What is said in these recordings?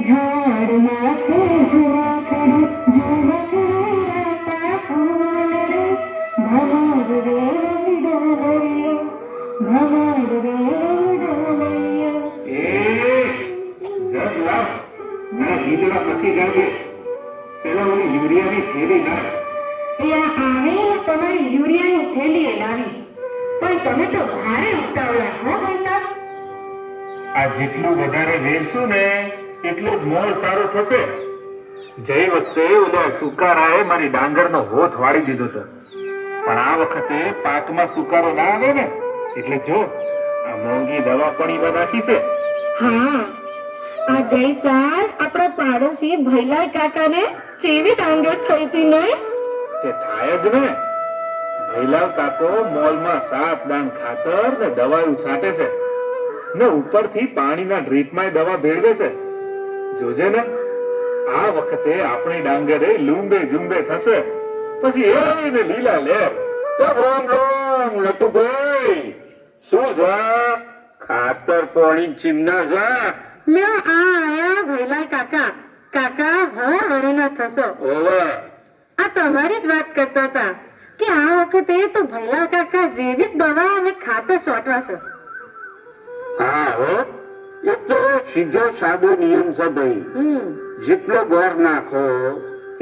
ઝાડ માથે ઝુમકડું ઝુમકડું રાતા ફૂલ રે ભમર રે રંગડોળિયો ભમર રે રંગડોળિયો. જગ લાવ ના ગીતડા પછી ગાજે. પેલા ઓલી યુરિયાની થેલી લાવ. એ આવે ને તમારી યુરિયાની થેલી લાવી, પણ તમે તો ભારે ઉતાવળા હો ભાઈ સાહેબ. આ જેટલું વધારે વેરશું ને એટલું જ મોલ સારો થશે. જઈ વખતે ઓલા સુકારાએ મારી ડાંગરનો હોથ વાળી દીધો હતો, પણ આ વખતે પાકમાં સુકારો ના આવે ને એટલે જો આ મોંઘી દવા પણ ઈમાં નાખી છે. હા, આ જયસાલ આપણા પાડોશી ભૈલા કાકાને ચેવી ડાંગર થઈ હતી ને. તે થાય જ ને. ભૈલાલ કાકો મોલમાં સાત દાણ ખાતર ને દવાયું છાંટે છે ને ઉપરથી પાણીના ડ્રીપમાં દવા ભેળવે છે. જોજે ને આ વખતે આપણી ડાંગરે લૂંબે ઝુંબે થશે. પછી એને લીલા લેર. રામ રામ લટુભાઈ, શું છે? ખાતર પાણી ચીમના છે? લ્યો આ આયા ભૈલા કાકા. કાકા હા વરેના થશો. ઓવે આ તમારી જ વાત કરતા હતા કે આ વખતે તો ભૈલા કાકા જેવી જ દવા અને ખાતર છોટવાશે. હા હો, એ તો સીધો સાદો નિયમ છે ભાઈ. જેટલો ગોળ નાખો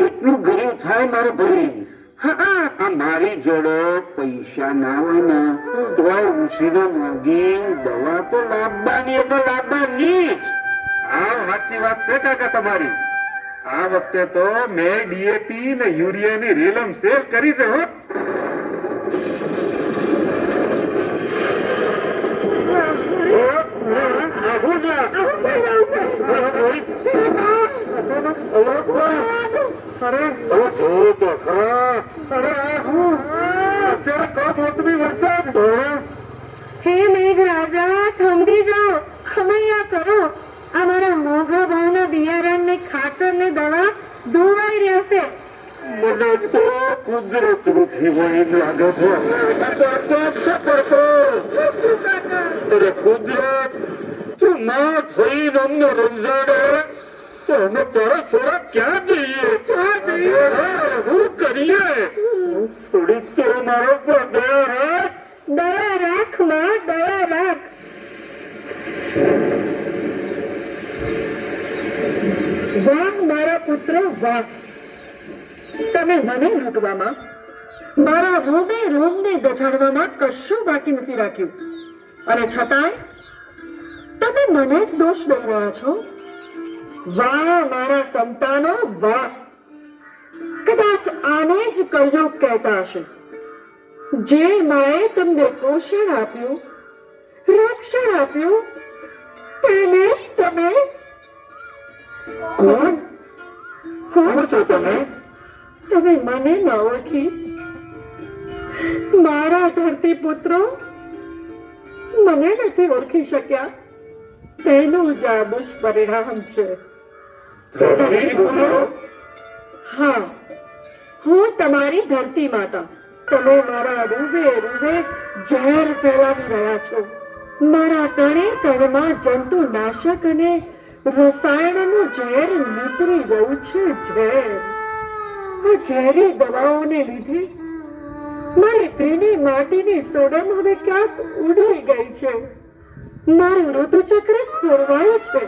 એટલું ગરીબ થાય મારો ભાઈ. હા, આ મારી જોડે પૈસા ના હોય ને તોય ઉછીને મોંઘી દવા તો લાવવાની એટલે લાવવાની જ. હા, સાચી વાત છે કાકા તમારી. આ વખતે તો મેં ડીએપી ને યુરિયાની રેલમ સેલ કરી છે હો. હે મેઘરાજા થંભી જાઓ, ખમૈયા કરો. અમારા મોઘા ભાવના બિયારણ ને ખાતર ને દવા ધોવાઈ રહેશે. મને તો કુદરત રૂઠી હોય એમ લાગે છે. પ્રકોપ છે પ્રકોપ. અરે કુદરત, તું ના થઈને અમને રમઝાડે તો અમે તારા છોરા ક્યાં જઈએ? શું કરીએ? થોડીક તો મારો પર દયા રાખ. દયા રાખ માં, દયા રાખ. વાહ મારા પુત્રો વાહ, તમે મને હગવામાં મારા રોમે રોમને દજાડવામાં કશું બાકી નથી રાખ્યું, અને છતાંય તમે મને જ દોષ દઈ રહ્યા છો. વાહ મારા સંતાનો વાહ. કદાચ આને જ કળયુગ કહેતા હશે. જે માએ તમને પોષણ આપ્યું, રક્ષણ આપ્યું, તેને જ તમે. કોણ કોણ છો તમે? તમે મને ન ઓળખી? મારા ધરતી પુત્રો મને નથી ઓળખી શક્યા, તેનું જ આ દુષ્પરિણામ છે. હા, હું તમારી ધરતી માતા. તમે મારા રૂબે રૂબે ઝેર ફેલાવી રહ્યા છો. મારા કણે કણમાં જંતુ નાશક અને રસાયણોનું ઝેર નીતરી રહ્યું છે. ઝેર, આ ઝેરી દવાઓને લીધે મારી પ્રેમી માટીની સોડમ હવે ક્યાંક ઉડી ગઈ છે. મારું ઋતુચક્ર ખોરવાયું છે.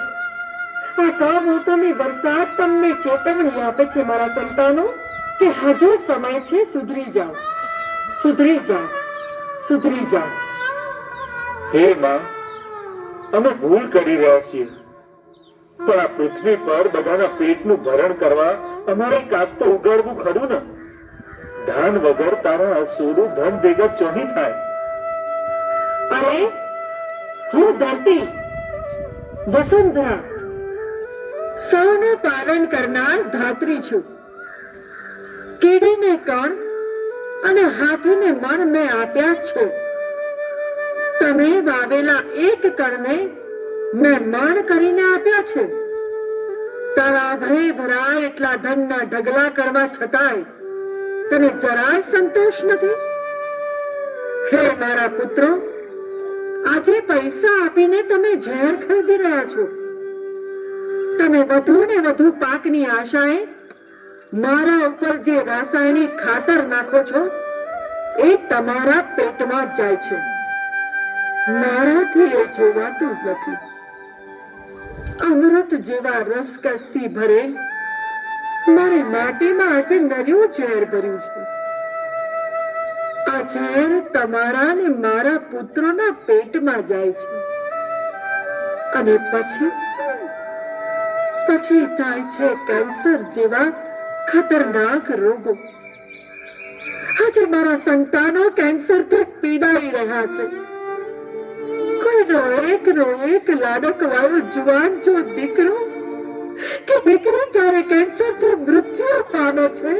આ કમોસમી વરસાદ તમને ચેતવણી આપે છે મારા સંતાનો, કે હજુ સમય છે સુધરી જાઓ, સુધરી જાઓ, સુધરી જાઓ. હે માં, અમે ભૂલ કરી રહ્યા છીએ, પણ આ પૃથ્વી પર બધાના પેટનું ભરણ કરવા અમારે કાક તો ઉગાડવું ખરું ને. ધાન વગર તારા અસુરું ધન ભેગા ચોહી થાય. અરે હું ધરતી વસુંધરા સૌનું પાલન કરનાર ધાત્રી છું. કીડીને કણ અને હાથીને મણ મેં આપ્યા છે. તમે વાવેલા એક કણને મેં મણ કરીને આપ્યા છે. તારા ભરે ભરાય એટલા ધનના ઢગલા કરવા છતાંય તને જરાય સંતોષ નથી. હે મારા પુત્રો, આજે પૈસા આપીને તમે ઝેર ખરીદી રહ્યા છો. તમે વધુ ને વધુ પાકની આશાએ મારા ઉપર જે રાસાયણિક ખાતર નાખો છો એ તમારા પેટમાં જ જાય છે. મારાથી એ જોવાતું જ નથી. અમૃત જેવા રસકસથી ભરેલ મારી માટીમાં આજે નર્યું ઝેર ભર્યું છે. આ ઝેર તમારા ને મારા પુત્રોના પેટમાં જાય છે અને પછી થાય છે કેન્સર જેવા ખતરનાક રોગો. આજે મારા સંતાનો કેન્સરથી પીડાઈ રહ્યા છે. કોઈનો એક લાડકવાળો જુવાન જો દીકરો કે દીકરી જ્યારે કેન્સરથી મૃત્યુ પામે છે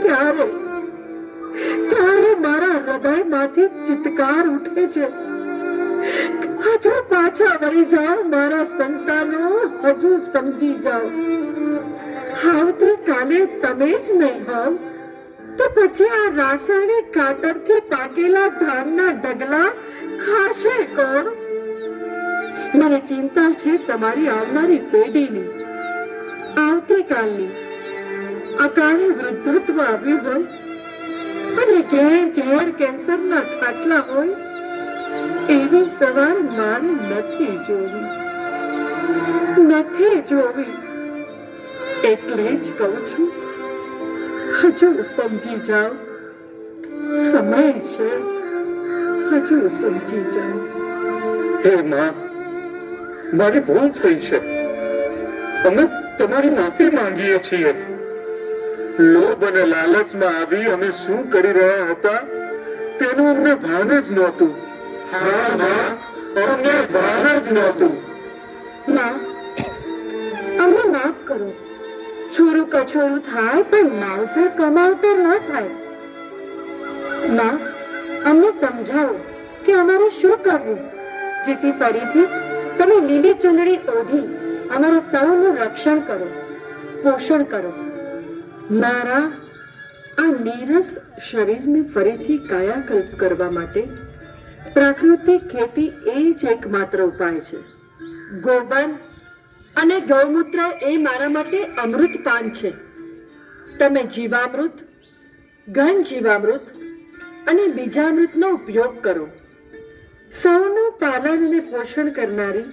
ત્યારે મારા હૃદયમાંથી ચિત્કાર ઉઠે છે. હજુ પાછા વળી જાઓ મારા સંતાનો, હજુ સમજી જાઓ. આવતીકાલે તમે જ નહીં હોવ તો પછી આ રાસાયણિક ખાતરથી પાકેલા ધાનના ઢગલા ખાશે કોણ? મને ચિંતા છે તમારી આવનારી પેઢીની, આવતીકાલની. અકાળે વૃદ્ધત્વ આવ્યું હોય અને ઘેર ઘેર કેન્સરના ખાટલા હોય એવી સવાર મારે નથી જોવી. એટલે જ કહું છું, હજુ સમજી જાઓ. સમય છે, હજુ સમજી જાઓ. હે માં, મારી ભૂલ થઈ છે. અમે તમારી માફી માંગીએ છીએ. લોભ અને લાલચમાં આવી અમે શું કરી રહ્યા હતા તેનું અમને ભાન જ નહોતું. હા માં, અમને ભાન જ નહોતું. માં, અમને માફ કરો. છોરું કછોરું થાય પણ માવતર કમાવતર ન થાય. માં, અમને સમજાવો કે અમારે શું કરવું જેથી ફરીથી તમે લીલી ચૂંદડી ઓઢી અમારા સૌનું રક્ષણ કરો, પોષણ કરો. મારા આ નીરસ શરીરને ફરીથી કાયાકલ્પ કરવા માટે પ્રાકૃતિક ખેતી એ જ એકમાત્ર ઉપાય છે. ગોબર અને ગૌમૂત્ર એ મારા માટે અમૃત પાન છે. તમે જીવામૃત, ઘન જીવામૃત અને બીજામૃતનો ઉપયોગ કરો. સૌનું પાલન અને પોષણ કરનારી,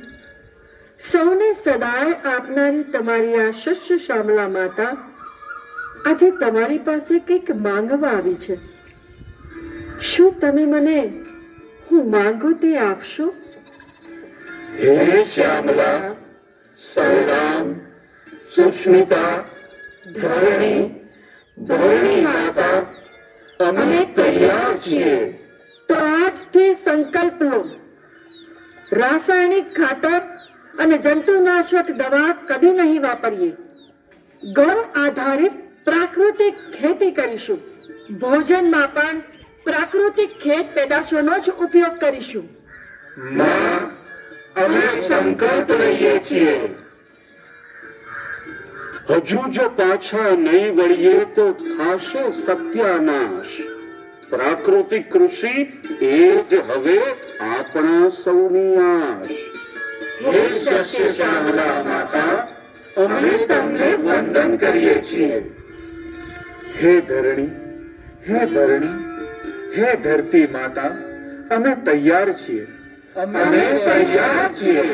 સૌને સદાય આપનારી તમારી આ શસ્ય શ્યામલા માતા આજે તમારી પાસે કંઈક માંગવા આવી છે. શું તમે મને હું માંગુ તે આપશો? હે શ્યામલા, સૌરામ, સુષ્મિતા, ધરણી માતા, અમે તૈયાર છીએ. તો આજથી સંકલ્પ લો. રાસાયણિક ખાતર અને જંતુનાશક દવા કદી નહીં વાપરીએ. ગૌ આધારિત પ્રાકૃતિક ખેતી કરીશું. ભોજનમાં પણ પ્રાકૃતિક ખેત પેદાશોનો જ ઉપયોગ કરીશું. માં, અમે સંકલ્પ લઈએ છીએ. હજુ જો પાછા નહીં વળીએ તો થાશે સત્યાનાશ. પ્રાકૃતિક કૃષિ એ જ હવે આપણા સૌની આશ. હે શસ્ય શ્યામલા માતા, અમે તમને વંદન કરીએ છીએ. હે ધરણી, હે ધરતી માતા, અમે તૈયાર છીએ. અમે તૈયાર છીએ.